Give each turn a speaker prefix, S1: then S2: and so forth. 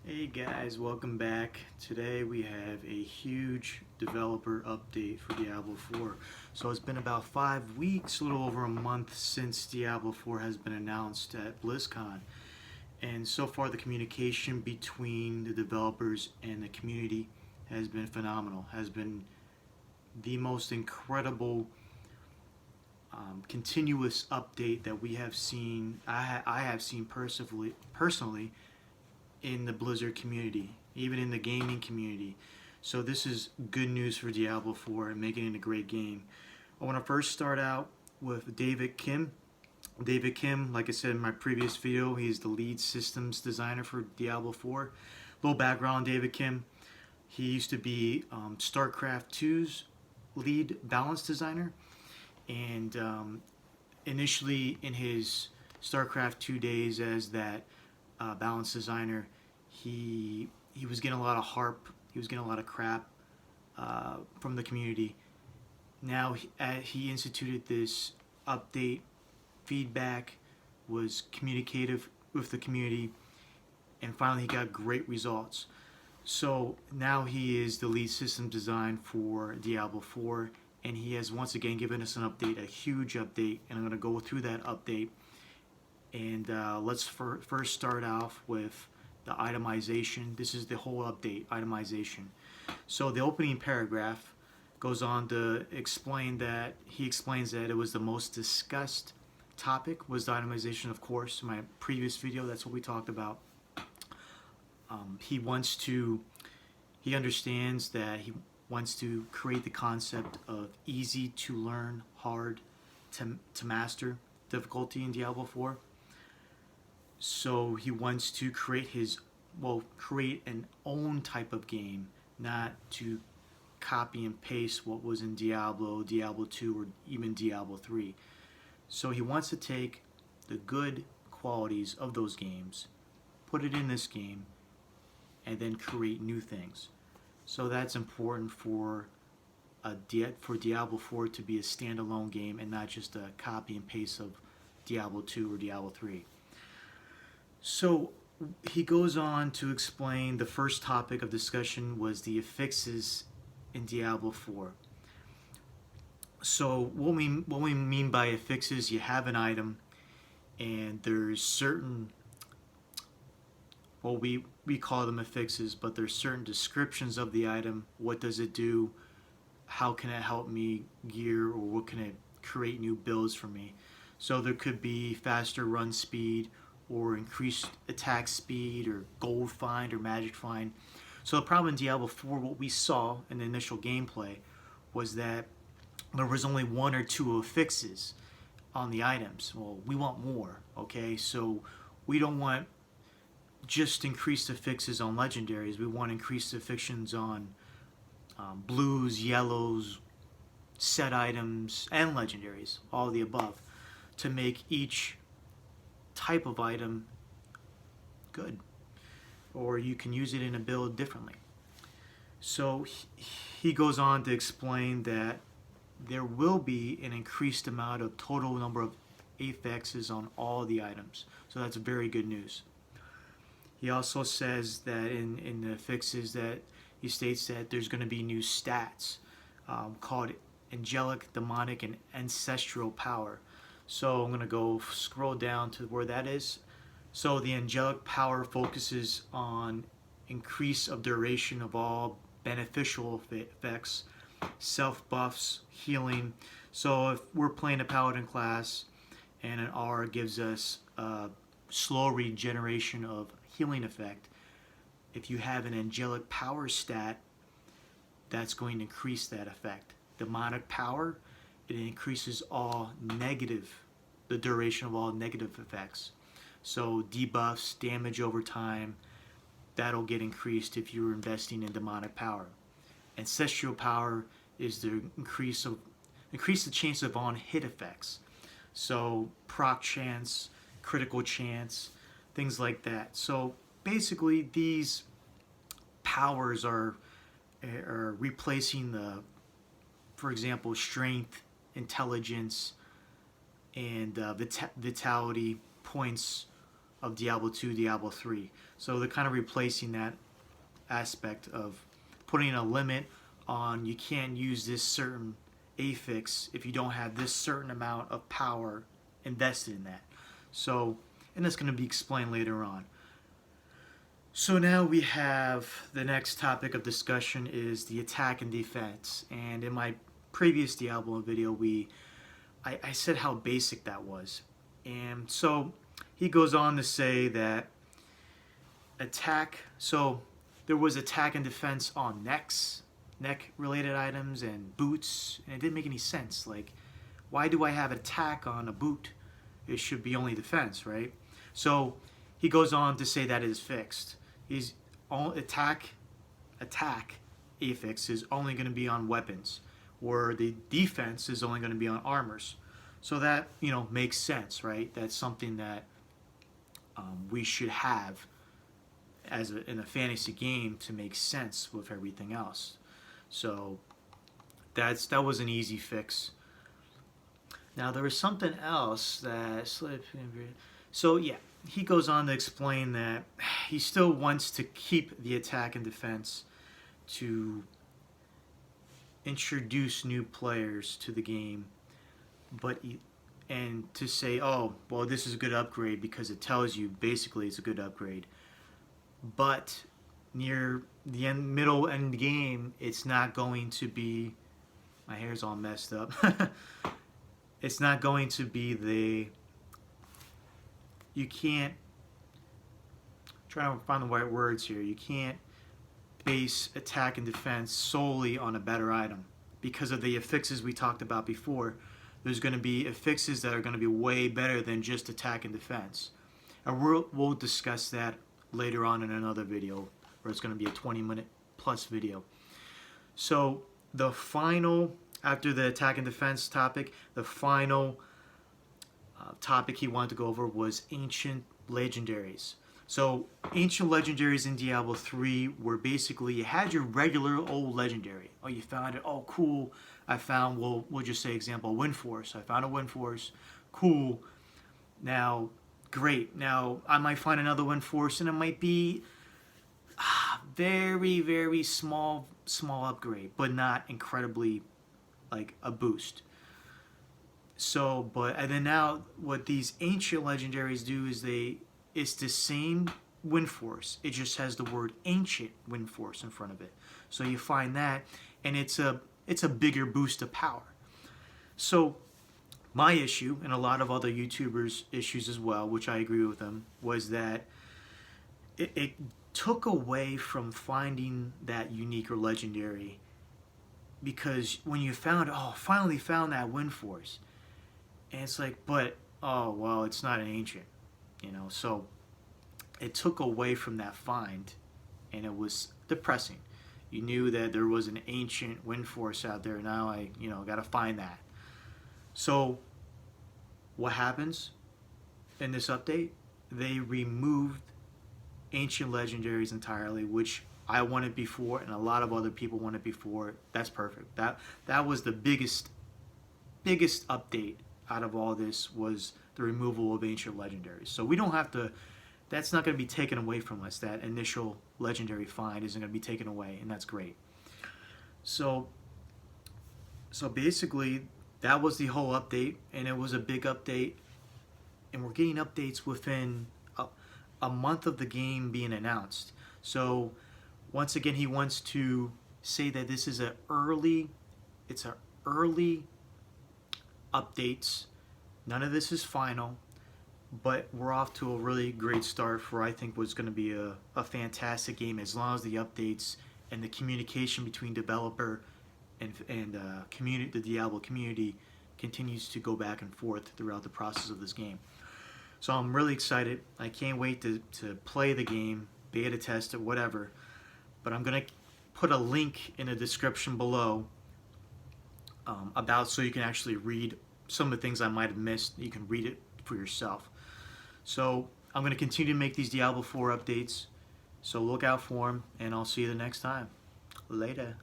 S1: Hey guys, welcome back. Today we have a huge developer update for Diablo 4. So it's been about 5 weeks, a little over a month since Diablo 4 has been announced at BlizzCon. And so far the communication between the developers and the community has been phenomenal, has been the most incredible continuous update that we have seen, I have seen personally in the Blizzard community, even in the gaming community. So this is good news for Diablo 4 and making it a great game. I want to first start out with David Kim. David Kim, like I said in my previous video, he's the lead systems designer for Diablo 4. Little background on David Kim. He used to be StarCraft 2's lead balance designer. And initially in his StarCraft 2 days as that balance designer, he was getting a lot of harp, he was getting a lot of crap from the community. Now he instituted this update, feedback, was communicative with the community, and finally he got great results. So now he is the lead system design for Diablo 4, and he has once again given us an update, a huge update, and I'm going to go through that update. And let's first start off with the itemization. This is the whole update, itemization. So the opening paragraph goes on to explain that, he explains that it was the most discussed topic was the itemization, of course. In my previous video, that's what we talked about. He understands that he wants to create the concept of easy to learn, hard to master difficulty in Diablo 4. So he wants to create create an own type of game, not to copy and paste what was in Diablo, Diablo 2, or even Diablo 3. So he wants to take the good qualities of those games, put it in this game, and then create new things. So that's important for Diablo 4 to be a standalone game and not just a copy and paste of Diablo 2 or Diablo 3. So he goes on to explain the first topic of discussion was the affixes in Diablo 4. So what we mean by affixes, you have an item and there's certain, well, we call them affixes, but there's certain descriptions of the item. What does it do? How can it help me gear, or what can it create new builds for me? So there could be faster run speed, or increased attack speed, or gold find, or magic find. So the problem in Diablo 4, what we saw in the initial gameplay, was that there was only one or two affixes on the items. Well, we want more, okay? So we don't want just increased affixes on legendaries. We want increased affixes on blues, yellows, set items, and legendaries, all of the above, to make each type of item good, or you can use it in a build differently. So he goes on to explain that there will be an increased amount of total number of affixes on all the items, so that's very good news. He also says that in the affixes that he states that there's going to be new stats called angelic, demonic, and ancestral power. So I'm going to go scroll down to where that is. So the angelic power focuses on increase of duration of all beneficial effects, self buffs, healing. So if we're playing a paladin class and an R gives us a slow regeneration of healing effect, if you have an angelic power stat, that's going to increase that effect. Demonic power, it increases all negative, the duration of all negative effects. So debuffs, damage over time, that'll get increased if you're investing in demonic power. Ancestral power is the increase the chance of on hit effects. So proc chance, critical chance, things like that. So basically these powers are replacing the, for example, strength, intelligence, and vitality points of Diablo 2, Diablo 3. So they're kind of replacing that aspect of putting a limit on you can't use this certain affix if you don't have this certain amount of power invested in that. So, and that's going to be explained later on. So now we have the next topic of discussion is the attack and defense. And in my previous Diablo video, I said how basic that was. And so he goes on to say that attack, so there was attack and defense on neck related items and boots, and it didn't make any sense. Like, why do I have attack on a boot? It should be only defense, right? So he goes on to say that it is fixed. He's all attack affix is only going to be on weapons, or the defense is only going to be on armors. So that, you know, makes sense, right? That's something that we should have as in a fantasy game to make sense with everything else. So that was an easy fix. Now there was something else that slipped. So yeah, he goes on to explain that he still wants to keep the attack and defense to introduce new players to the game, but and to say, oh, well, this is a good upgrade because it tells you basically it's a good upgrade. But near the middle end game, it's not going to be. My hair's all messed up. It's not going to be you can't, try to find the right words here, you can't base attack and defense solely on a better item. Because of the affixes we talked about before, there's going to be affixes that are going to be way better than just attack and defense. And we'll discuss that later on in another video, where it's going to be a 20-minute plus video. So the final, after the attack and defense topic, the final topic he wanted to go over was ancient legendaries. So ancient legendaries in Diablo 3 were basically, you had your regular old legendary. Oh, you found it. Oh, cool. I found, we'll just say example, Wind Force. I found a Wind Force. Cool. Now, great. Now, I might find another Wind Force, and it might be very, very small upgrade, but not incredibly like a boost. So, and then now what these ancient legendaries do is it's the same Wind Force. It just has the word ancient Wind Force in front of it. So you find that, and it's a bigger boost of power. So my issue, and a lot of other YouTubers' issues as well, which I agree with them, was that it took away from finding that unique or legendary, because when you finally found that Wind Force, and it's like, but, oh, well, it's not an ancient, you know, so it took away from that find, and it was depressing. You knew that there was an ancient Wind Force out there, now I, gotta find that. So, what happens in this update? They removed ancient legendaries entirely, which I wanted before, and a lot of other people wanted before. That's perfect. That was the biggest update out of all this, was the removal of ancient legendaries. So we don't have to, that's not going to be taken away from us. That initial legendary find isn't going to be taken away, and that's great. So basically, that was the whole update, and it was a big update, and we're getting updates within a month of the game being announced. So once again, he wants to say that this is early updates. None of this is final, but we're off to a really great start for, I think, what's going to be a fantastic game, as long as the updates and the communication between developer and community, the Diablo community, continues to go back and forth throughout the process of this game. So I'm really excited. I can't wait to play the game, beta test it, whatever. But I'm going to put a link in the description below so you can actually read some of the things I might have missed. You can read it for yourself. So I'm going to continue to make these Diablo 4 updates. So look out for them, and I'll see you the next time. Later.